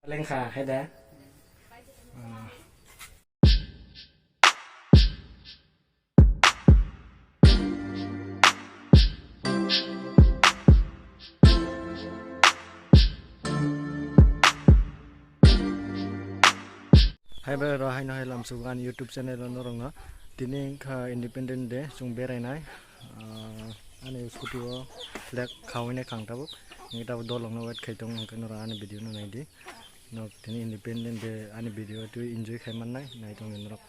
เล่งขาให้ได้ให้เบอร์รอให้น้อยลำสุกัน YouTube channel นรงเนาะทีนี้ค่ะ Independent Day จงเบรายไหนอันนี้สกูตี้ว่าเล็กเขาในขังทับนี่ทับดอลลงเอาไว้ใครต้องกันรออันนี้วิดีโอนั่นดีเนาะทีนี้ Independent Day อันนี้วิดีโอที่ enjoy ใครมันไหนตรงนี้นะครับ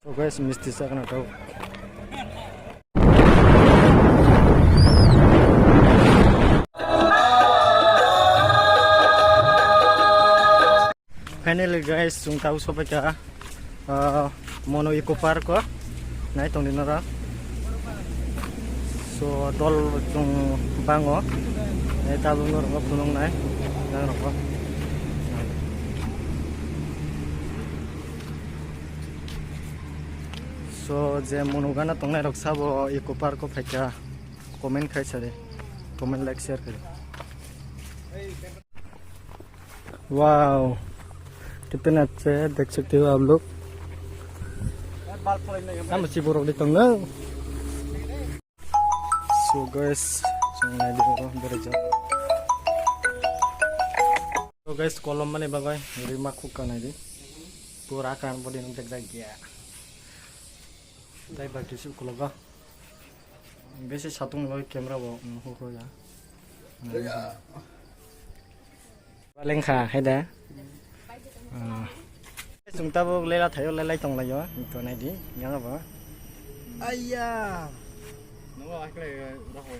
so guys มิสติสักนะทับFinally guys, sung tahu siapa cah mono eco park ko, naik tong dinara. So tol sung bango, naik tahu nur ko punong naik, nang ko. So je mono gana tong naik rok sabo eco park ko phaja, comment khai sare, comment like share kare. Wow. कितना अच्छे है देख सकते हो आप लोग हम अच्छी बोरों लेते हैं so guys संगने देखो बरजा so guys kolom mana bagai rima kukan aja पूरा कान बड़ी नंबर तक गया दाई बाकी सब कोलगा वैसे सातों में कैमरा वो हो जा वालें खा है दा chúng ta vô lấy là thấy lấy tông là gió chỗ này đi nhớ không vợ ai da đúng rồi cái này đó hồi